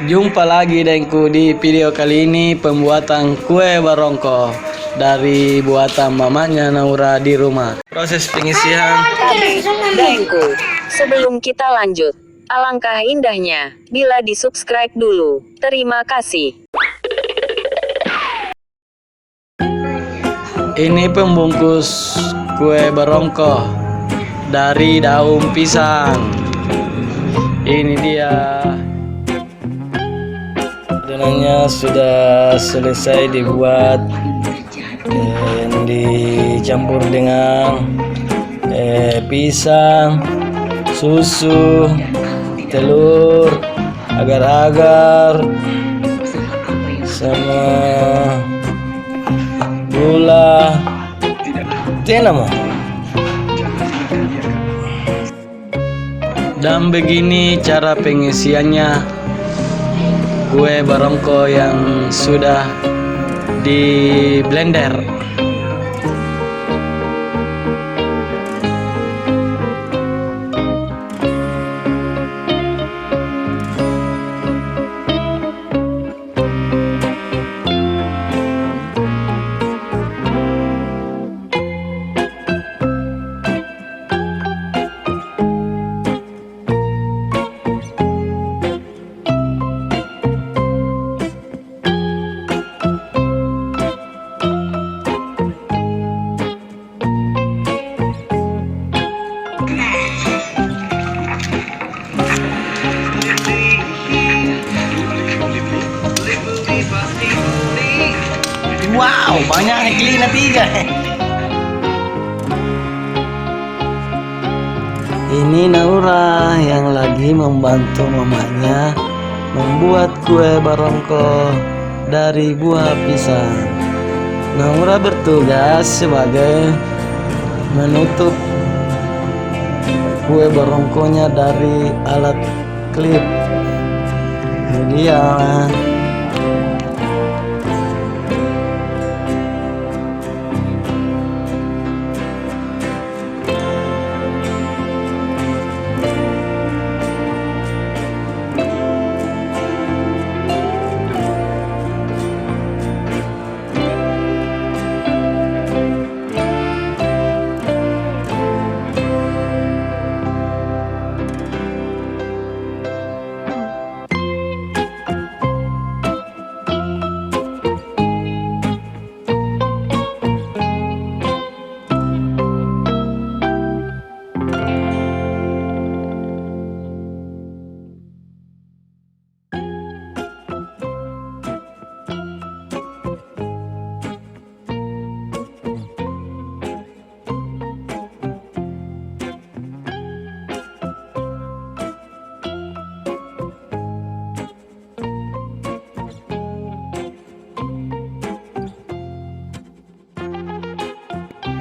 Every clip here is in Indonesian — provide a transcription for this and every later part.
Jumpa lagi denganku di video kali ini pembuatan kue barongko dari buatan mamanya Naura di rumah. Proses pengisian. Tapi, denganku, sebelum kita lanjut, alangkah indahnya bila di-subscribe dulu. Terima kasih. Ini pembungkus kue barongko dari daun pisang. Ini dia. Adonannya sudah selesai dibuat, dicampur dengan pisang, susu, telur, agar-agar, sama gula. Tenamo. Dan begini cara pengisiannya kue barongko yang sudah di blender. Wow, banyak nih tiga. Ini Naura yang lagi membantu mamanya membuat kue barongko dari buah pisang. Naura bertugas sebagai menutup kue barongkonya dari alat klip. Ini dia.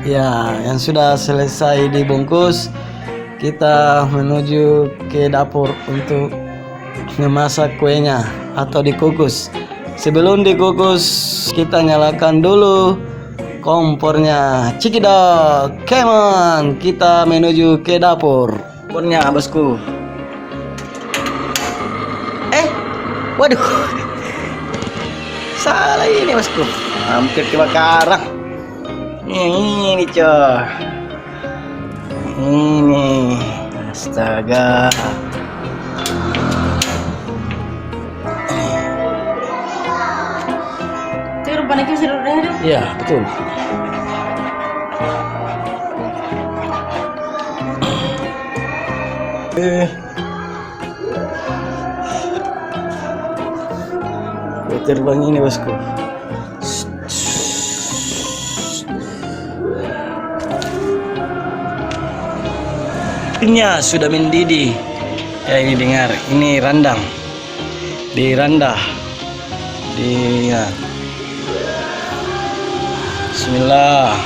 Ya, yang sudah selesai dibungkus, kita menuju ke dapur untuk memasak kuenya atau dikukus. Sebelum dikukus, kita nyalakan dulu kompornya. Cikidot, come on, kita menuju ke dapur. Kompornya, bosku. Waduh, salah ini bosku, hampir kebakaran. Ini coy, ini astaga. Iya betul. Terbang ini bosku. Minyak sudah mendidih. Ya ini dengar, ini randang. Dirandah. Ya. Bismillah.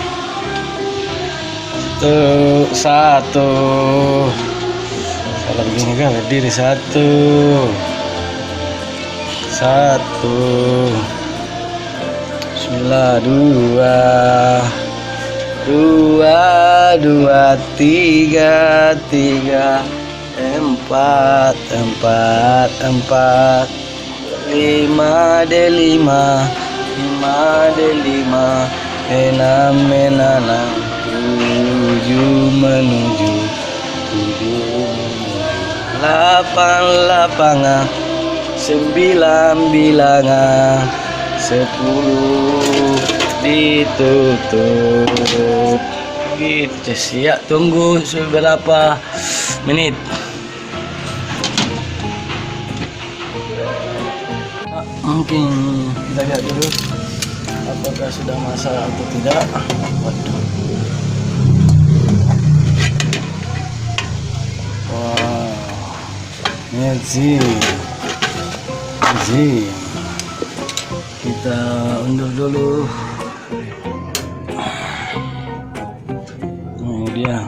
Satu. Salah begini kan berdiri satu. Bismillah. Dua, tiga, empat. 5 delima, 5 delima, 6 menanam, 7 menuju, 8 lapangan, 9 bilangan, 10 ditutup. Gitu, siap, tunggu beberapa menit. Mungkin kita lihat dulu apakah sudah masak atau tidak. Waduh. Wow, ini kita undur dulu. Ini dia.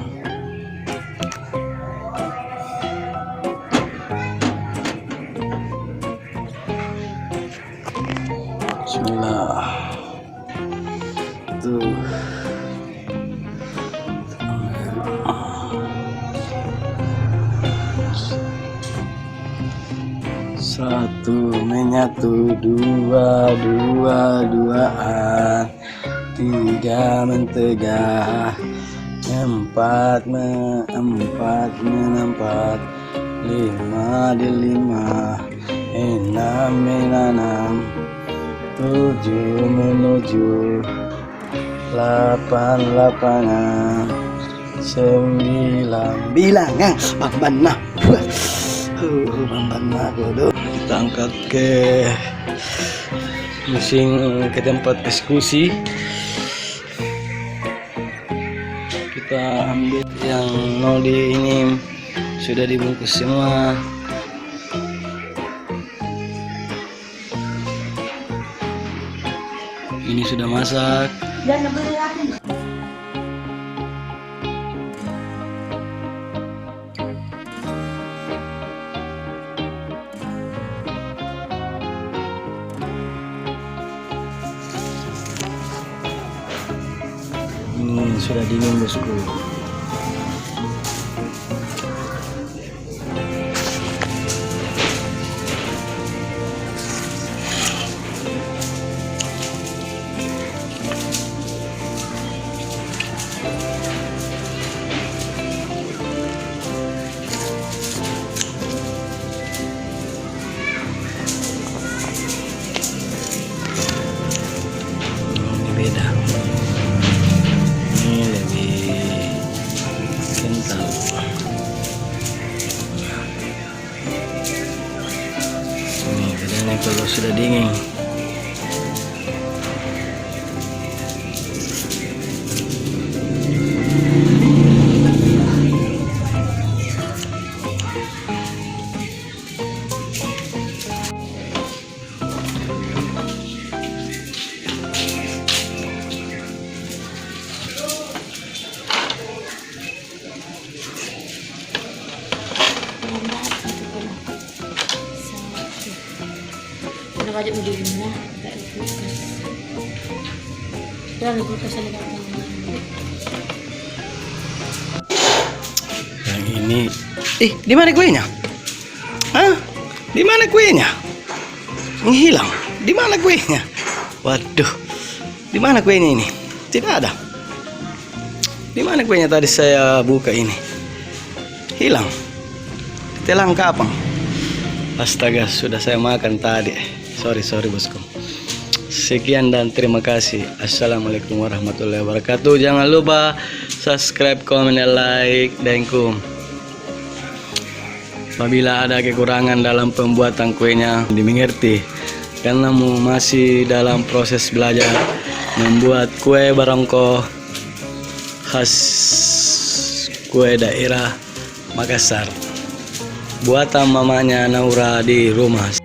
Bismillah. Tuh. Satu menyatu, dua duaan, 3 mentegah, 4 menempat, 5 delima, 6 menanam, 7 menuju, 8 lapangan, 9 bilangan. Bambana dulu. Kita angkat ke ke tempat eksekusi. Kita ambil yang noli ini, sudah dibungkus semua. Ini sudah masak. Ini sudah dingin, bosku. Ini beda. Ini lebih kental. Ini bedanya kalau sudah dingin. Wajib di rumah, tak di kulkas. Dan di kulkas ada Yang ini, di mana kuenya? Hah? Di mana kuenya? Menghilang. Di mana kuenya? Waduh, di mana kuenya ini? Tidak ada. Di mana kuenya tadi saya buka ini? Hilang. Telang kapang. Astaga, sudah saya makan tadi. Sorry bosku. Sekian dan terima kasih. Assalamualaikum warahmatullahi wabarakatuh. Jangan lupa subscribe, komen, dan like, dan kum. Apabila ada kekurangan dalam pembuatan kuenya, dimengerti karena masih dalam proses belajar membuat kue barongko khas kue daerah Makassar, buatan mamanya Naura di rumah.